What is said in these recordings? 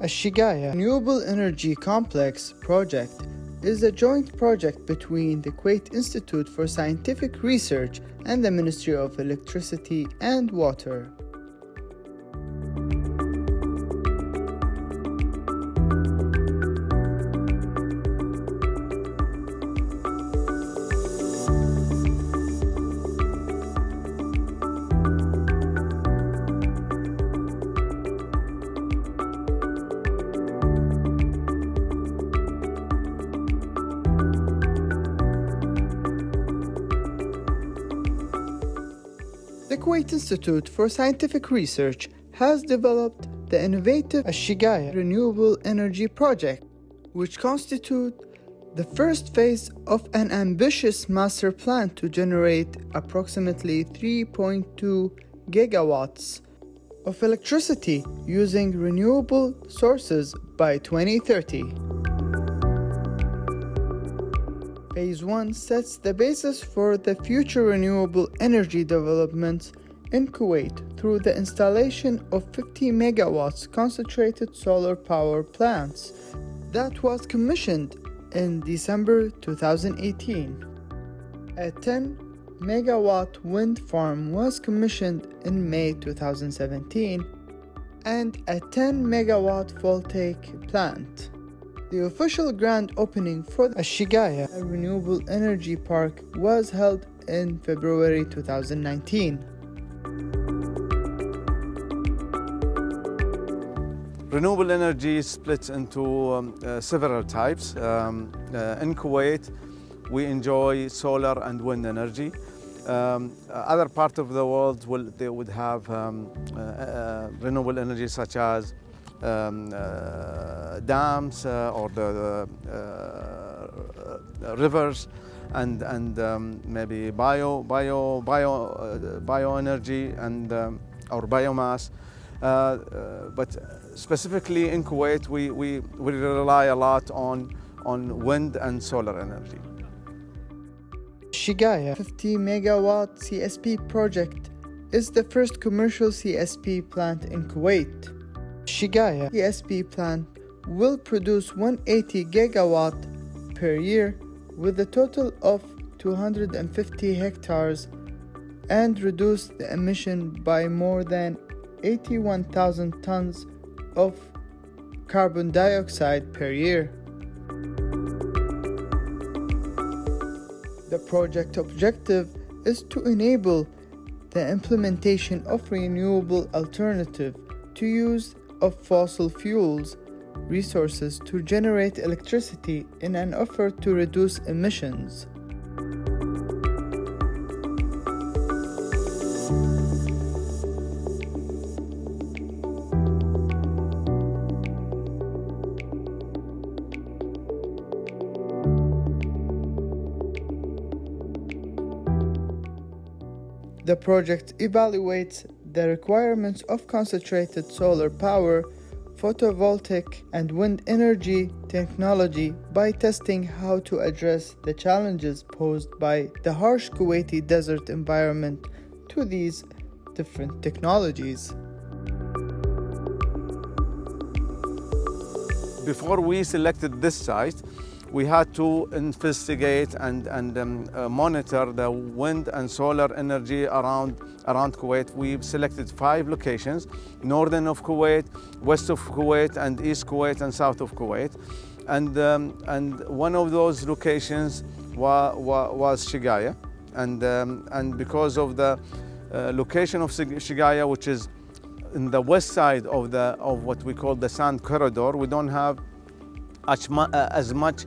Al-Shaqaya Renewable Energy Complex project is a joint project between the Kuwait Institute for Scientific Research and the Ministry of Electricity and Water. The Kuwait Institute for Scientific Research has developed the innovative Shagaya Renewable Energy Project, which constitutes the first phase of an ambitious master plan to generate approximately 3.2 gigawatts of electricity using renewable sources by 2030. Phase 1 sets the basis for the future renewable energy developments in Kuwait through the installation of 50 megawatts concentrated solar power plants that was commissioned in December 2018. A 10 megawatt wind farm was commissioned in May 2017 and a 10 megawatt voltaic plant. The official grand opening for the Shagaya Renewable Energy Park was held in February 2019. Renewable energy splits into several types. In Kuwait, we enjoy solar and wind energy. Other parts of the world they would have renewable energy such as dams or the rivers and maybe bioenergy and or biomass. But specifically in Kuwait, we rely a lot on wind and solar energy. Shagaya 50 megawatt CSP project is the first commercial CSP plant in Kuwait. Shagaya CSP plant will produce 180 gigawatt per year with a total of 250 hectares and reduce the emission by more than 81,000 tons of carbon dioxide per year. The project objective is to enable the implementation of renewable alternative to use of fossil fuels resources to generate electricity in an effort to reduce emissions. The project evaluates the requirements of concentrated solar power, photovoltaic and wind energy technology by testing how to address the challenges posed by the harsh Kuwaiti desert environment to these different technologies. Before we selected this site, we had to investigate and monitor the wind and solar energy around Kuwait. We've selected 5 locations: northern of Kuwait, west of Kuwait, and east Kuwait and south of Kuwait. And one of those locations was Shagaya. And because of the location of Shagaya, which is in the west side of what we call the sand corridor, we don't have as much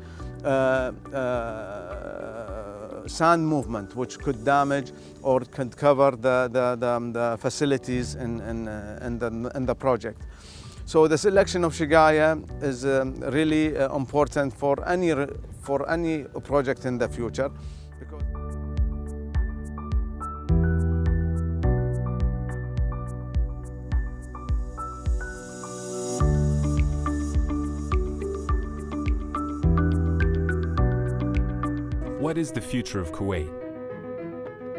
sand movement, which could damage or could cover the facilities in the project. So the selection of Shagaya is really important for any project in the future. What is the future of Kuwait?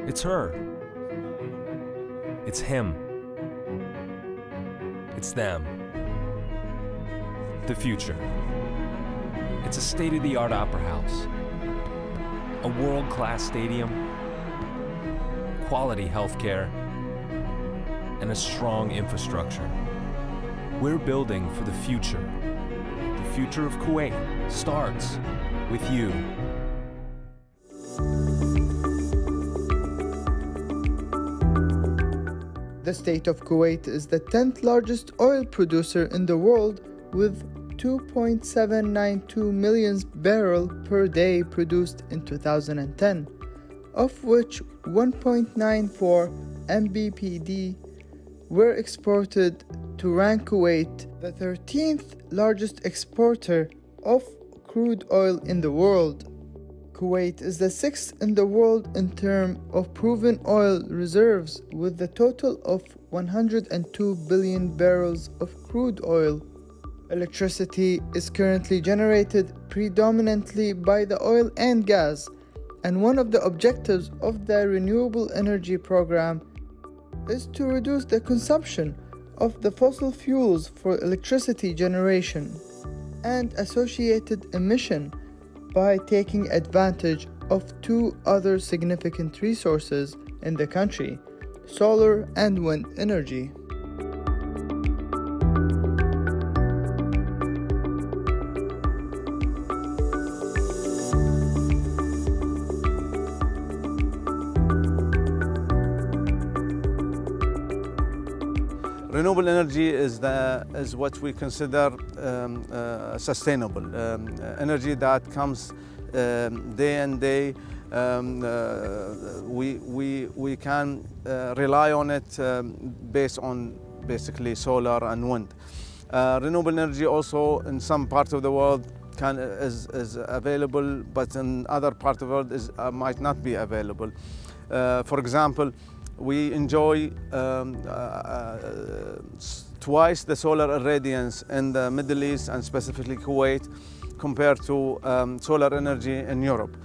It's her. It's him. It's them. The future. It's a state-of-the-art opera house, a world-class stadium, quality healthcare, and a strong infrastructure. We're building for the future. The future of Kuwait starts with you. The state of Kuwait is the 10th largest oil producer in the world with 2.792 million barrels per day produced in 2010, of which 1.94 mbpd were exported to rank Kuwait the 13th largest exporter of crude oil in the world. Kuwait is the 6th in the world in terms of proven oil reserves with a total of 102 billion barrels of crude oil. Electricity is currently generated predominantly by the oil and gas, and one of the objectives of the Renewable Energy Program is to reduce the consumption of the fossil fuels for electricity generation and associated emission by taking advantage of two other significant resources in the country, solar and wind energy. Renewable energy is what we consider sustainable energy that comes day and day. We can rely on it based on basically solar and wind. Renewable energy also in some parts of the world is available, but in other parts of the world might not be available. For example, we enjoy twice the solar irradiance in the Middle East and specifically Kuwait compared to solar energy in Europe.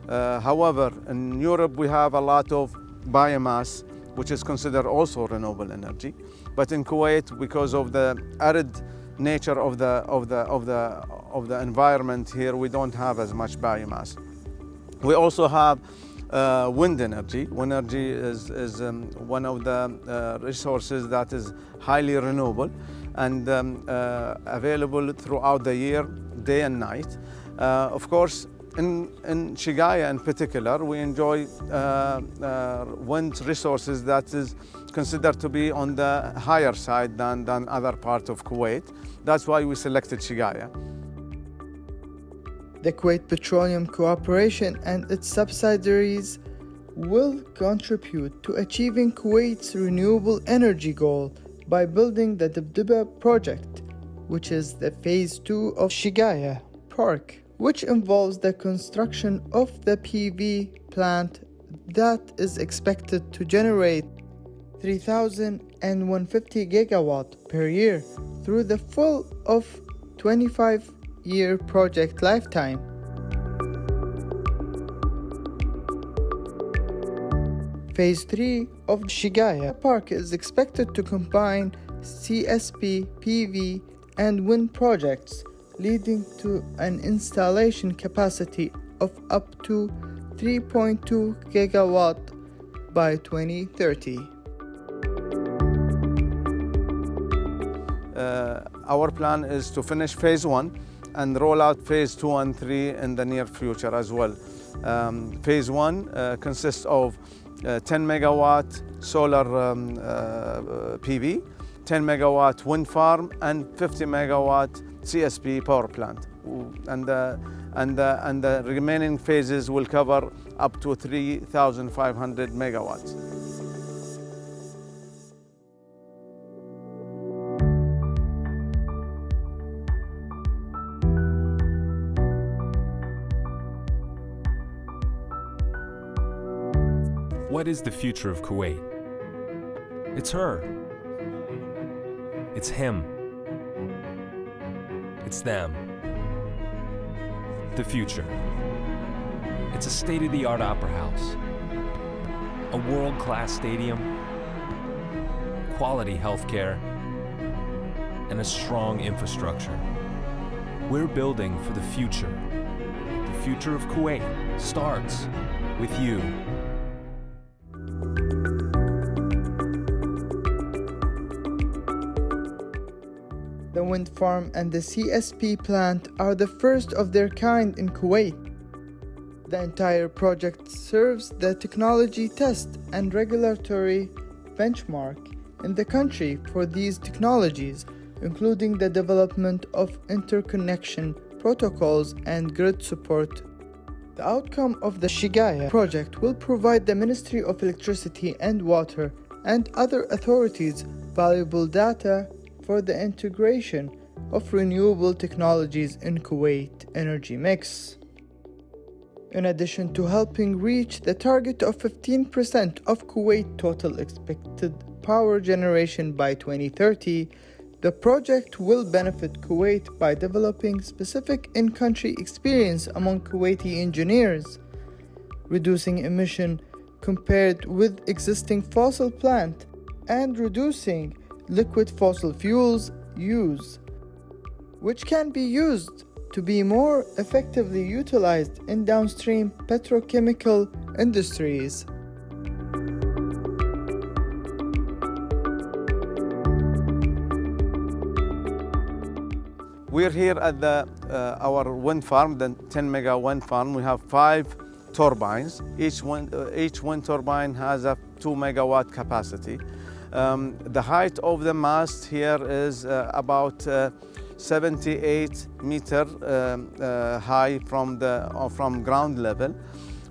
However, in Europe we have a lot of biomass, which is considered also renewable energy. But in Kuwait, because of the arid nature of the environment here, we don't have as much biomass. We also have wind energy. Wind energy is one of the resources that is highly renewable and available throughout the year, day and night. Of course, in Shagaya in particular, we enjoy wind resources that is considered to be on the higher side than other parts of Kuwait. That's why we selected Shagaya. The Kuwait Petroleum Corporation and its subsidiaries will contribute to achieving Kuwait's renewable energy goal by building the Dibdiba project, which is the phase 2 of Shagaya Park, which involves the construction of the PV plant that is expected to generate 3,150 gigawatts per year through the full of 25-year project lifetime. Phase 3 of Shagaya Park is expected to combine CSP, PV, and wind projects, leading to an installation capacity of up to 3.2 gigawatt by 2030. Our plan is to finish phase 1 and roll out phase 2 and 3 in the near future as well. Phase 1 consists of 10 megawatt solar PV, 10 megawatt wind farm, and 50 megawatt CSP power plant. And the remaining phases will cover up to 3,500 megawatts. What is the future of Kuwait? It's her. It's him. It's them. The future. It's a state-of-the-art opera house, a world-class stadium, quality healthcare, and a strong infrastructure. We're building for the future. The future of Kuwait starts with you. The wind farm and the CSP plant are the first of their kind in Kuwait. The entire project serves the technology test and regulatory benchmark in the country for these technologies, including the development of interconnection protocols and grid support. The outcome of the Shagaya project will provide the Ministry of Electricity and Water and other authorities valuable data for the integration of renewable technologies in Kuwait energy mix. In addition to helping reach the target of 15% of Kuwait total expected power generation by 2030, the project will benefit Kuwait by developing specific in-country experience among Kuwaiti engineers, reducing emission compared with existing fossil plant, and reducing liquid fossil fuels use, which can be used to be more effectively utilized in downstream petrochemical industries. We're here at our wind farm, the 10 mega wind farm. We have 5 turbines. Each wind turbine has a 2 megawatt capacity. The height of the mast here is about 78 meter high from ground level.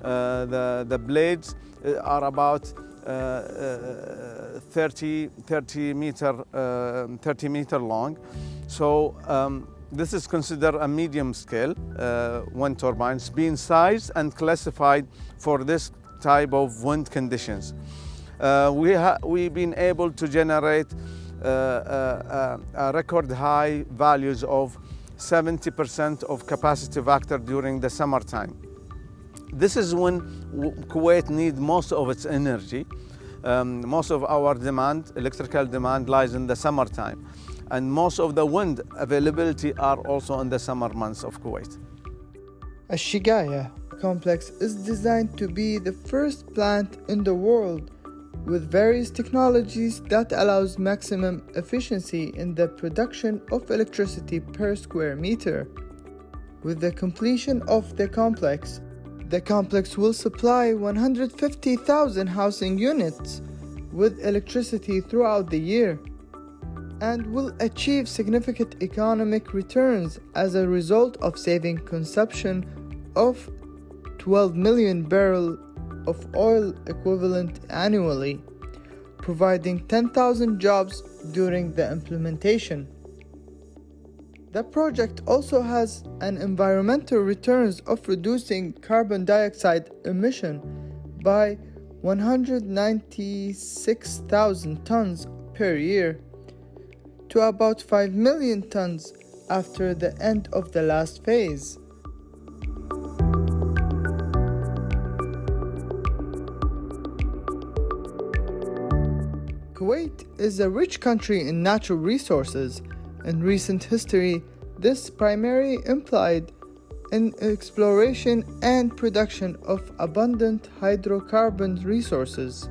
The blades are about 30 meter long. So this is considered a medium scale wind turbines, being sized and classified for this type of wind conditions. We've been able to generate record high values of 70% of capacity factor during the summertime. This is when Kuwait needs most of its energy. Most of our demand, electrical demand, lies in the summertime, and most of the wind availability are also in the summer months of Kuwait. Al-Shaqaya complex is designed to be the first plant in the world with various technologies that allows maximum efficiency in the production of electricity per square meter. With the completion of the complex will supply 150,000 housing units with electricity throughout the year and will achieve significant economic returns as a result of saving consumption of 12 million barrels of oil equivalent annually, providing 10,000 jobs during the implementation. The project also has an environmental returns of reducing carbon dioxide emission by 196,000 tons per year to about 5 million tons after the end of the last phase. Kuwait is a rich country in natural resources. In recent history, this primarily implied in exploration and production of abundant hydrocarbon resources.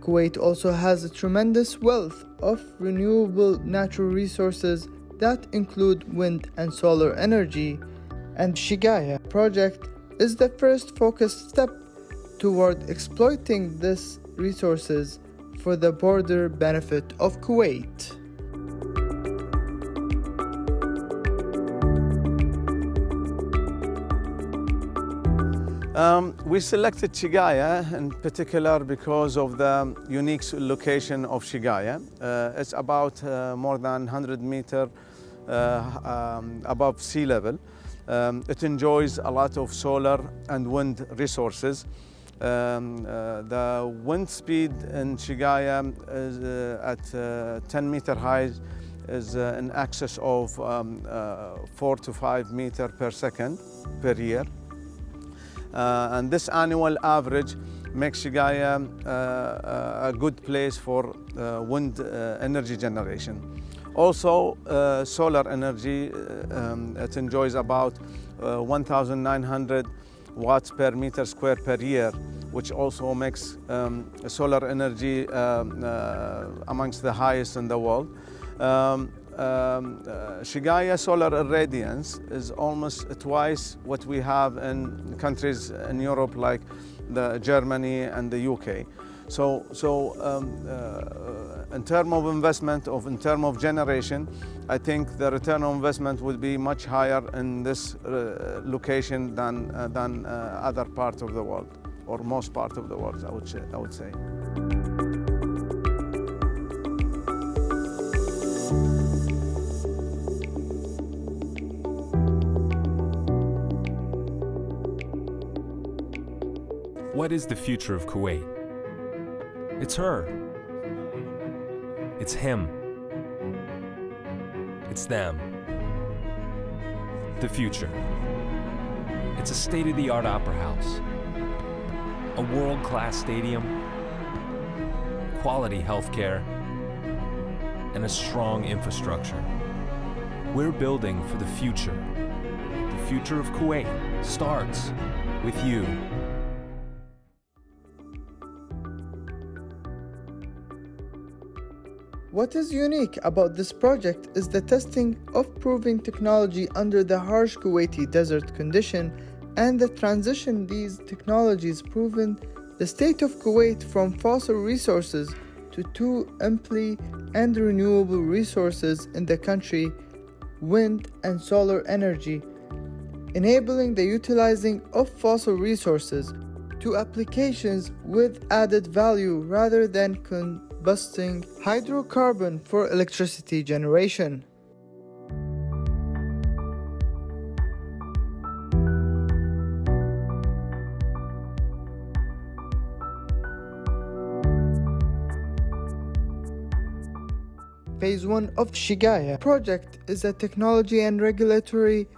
Kuwait also has a tremendous wealth of renewable natural resources that include wind and solar energy, and Shagaya project is the first focused step toward exploiting these resources for the broader benefit of Kuwait. We selected Shagaya in particular because of the unique location of Shagaya. It's about more than 100 meters above sea level. It enjoys a lot of solar and wind resources. The wind speed in Shagaya is at 10 meter high is in excess of 4 to 5 meters per second per year. And this annual average makes Shagaya a good place for wind energy generation. Also, solar energy, it enjoys about 1,900 watts per meter square per year, which also makes solar energy amongst the highest in the world. Shagaya solar irradiance is almost twice what we have in countries in Europe like Germany and the UK. So in terms of investment, in terms of generation, I think the return on investment would be much higher in this location than other parts of the world, or most part of the world, I would say. What is the future of Kuwait? It's her. It's him. It's them. The future. It's a state-of-the-art opera house, a world-class stadium, quality healthcare, and a strong infrastructure. We're building for the future. The future of Kuwait starts with you. What is unique about this project is the testing of proving technology under the harsh Kuwaiti desert condition and the transition these technologies proven the state of Kuwait from fossil resources to two amply and renewable resources in the country, wind and solar energy, enabling the utilizing of fossil resources to applications with added value rather than combusting hydrocarbon for electricity generation. Phase 1 of Shagaya project is a technology and regulatory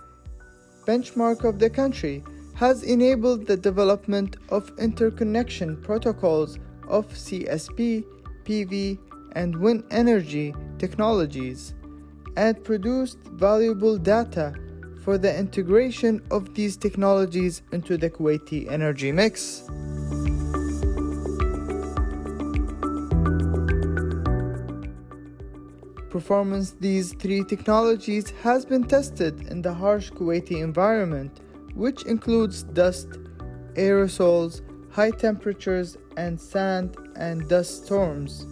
benchmark of the country, has enabled the development of interconnection protocols of CSP, PV, and wind energy technologies, and produced valuable data for the integration of these technologies into the Kuwaiti energy mix. Performance these three technologies has been tested in the harsh Kuwaiti environment, which includes dust, aerosols, high temperatures, and sand and dust storms.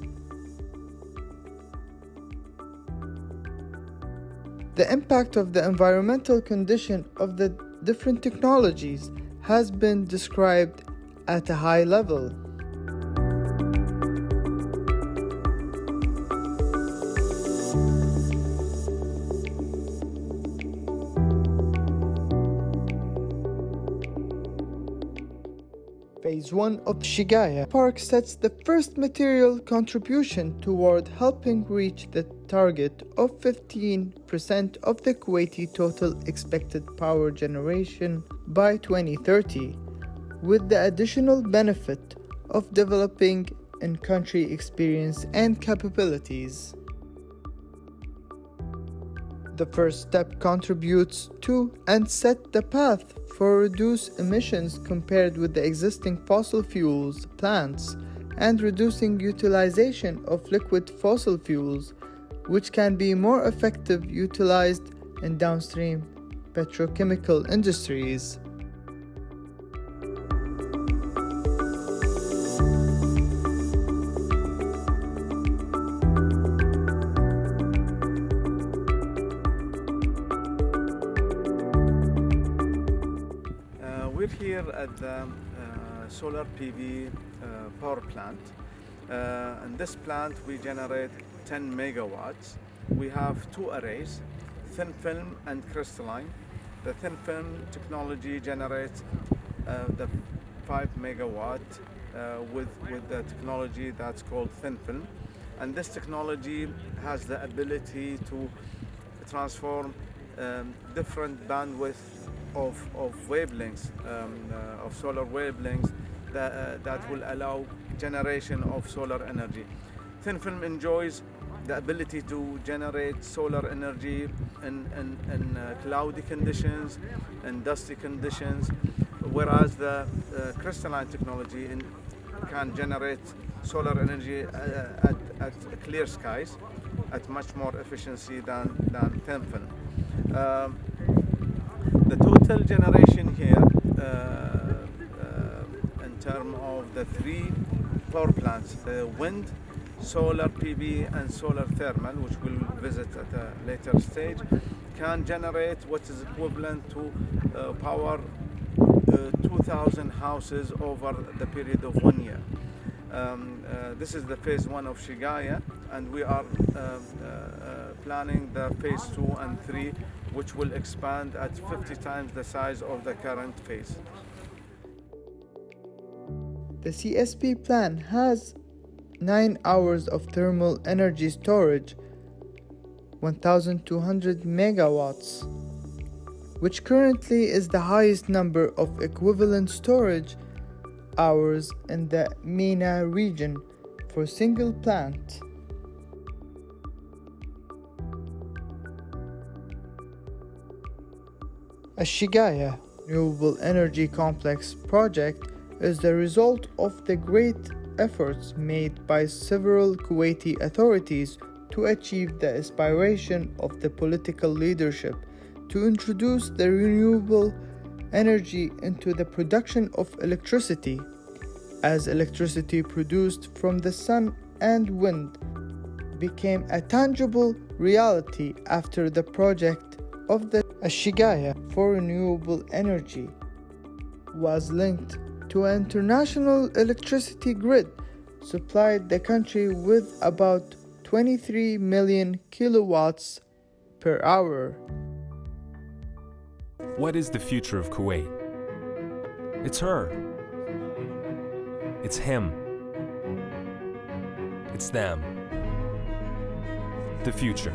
The impact of the environmental condition of the different technologies has been described at a high level. Phase 1 of Shagaya Park sets the first material contribution toward helping reach the target of 15% of the Kuwaiti total expected power generation by 2030, with the additional benefit of developing in-country experience and capabilities. The first step contributes to and set the path for reduced emissions compared with the existing fossil fuels plants and reducing utilization of liquid fossil fuels, which can be more effectively utilized in downstream petrochemical industries. We're here at the solar PV power plant. In this plant we generate 10 megawatts. We have two arrays, thin film and crystalline. The thin film technology generates the 5 megawatt with the technology that's called thin film. And this technology has the ability to transform different bandwidth of wavelengths, of solar wavelengths that will allow generation of solar energy. Thin film enjoys the ability to generate solar energy in cloudy conditions and dusty conditions, whereas the crystalline technology can generate solar energy at clear skies at much more efficiency than thin film. The total generation here in terms of the three power plants, wind, solar PV and solar thermal, which we'll visit at a later stage, can generate what is equivalent to power 2,000 houses over the period of 1 year. This is the phase 1 of Shagaya, and we are planning the phase 2 and 3, which will expand at 50 times the size of the current phase. The CSP plan has 9 hours of thermal energy storage, 1,200 megawatts, which currently is the highest number of equivalent storage hours in the MENA region for single plant. Al-Shaqaya Renewable Energy Complex project is the result of the great efforts made by several Kuwaiti authorities to achieve the aspiration of the political leadership to introduce the renewable energy into the production of electricity, as electricity produced from the sun and wind became a tangible reality after the project of the Shagaya for renewable energy was linked to an international electricity grid, supplied the country with about 23 million kilowatts per hour. What is the future of Kuwait? It's her. It's him. It's them. The future.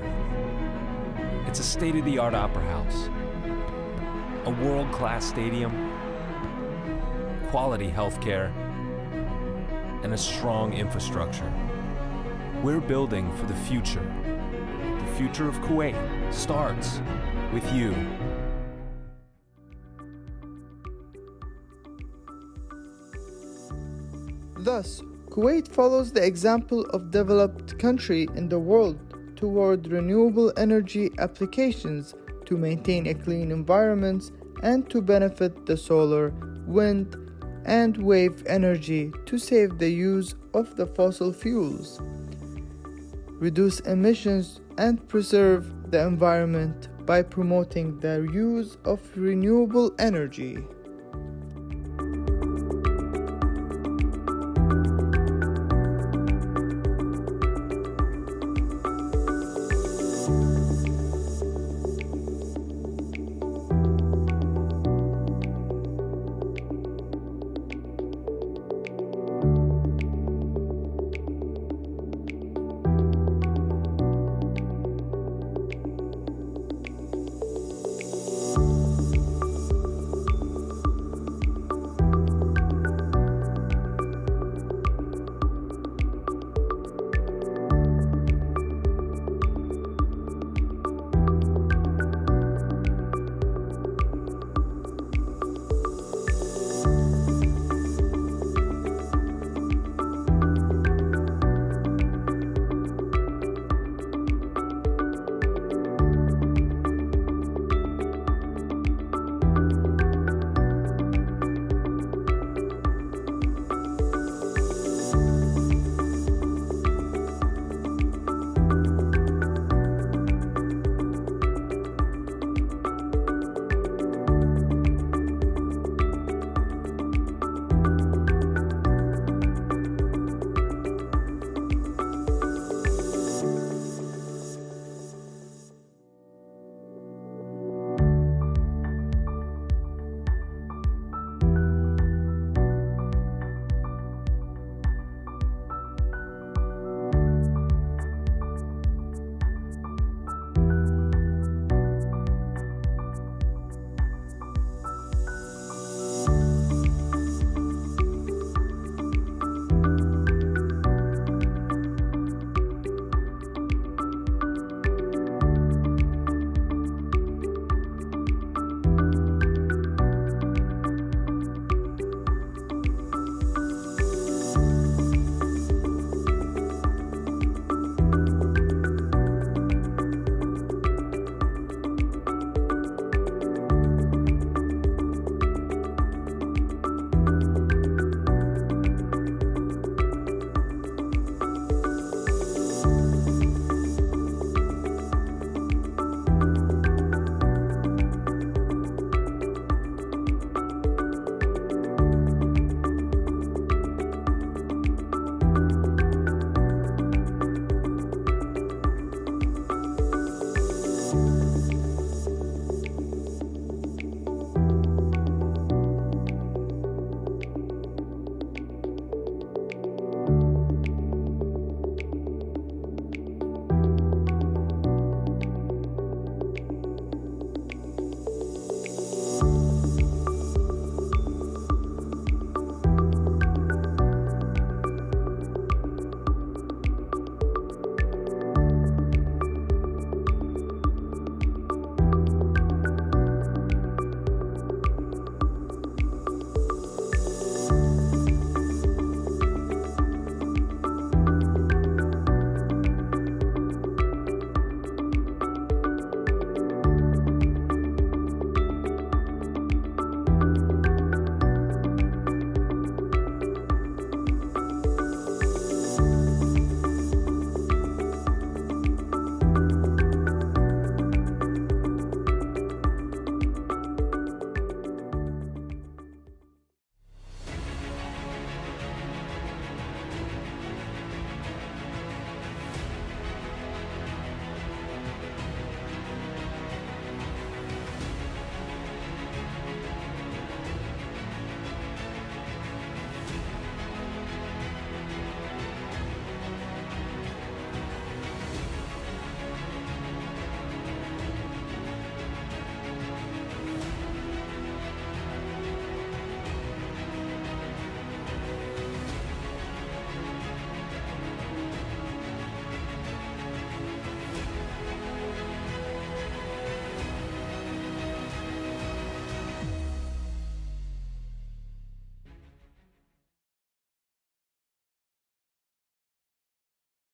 It's a state-of-the-art opera house, a world-class stadium, quality healthcare, and a strong infrastructure. We're building for the future. The future of Kuwait starts with you. Thus, Kuwait follows the example of developed country in the world toward renewable energy applications to maintain a clean environment and to benefit the solar, wind, and wave energy to save the use of the fossil fuels, reduce emissions, and preserve the environment by promoting the use of renewable energy.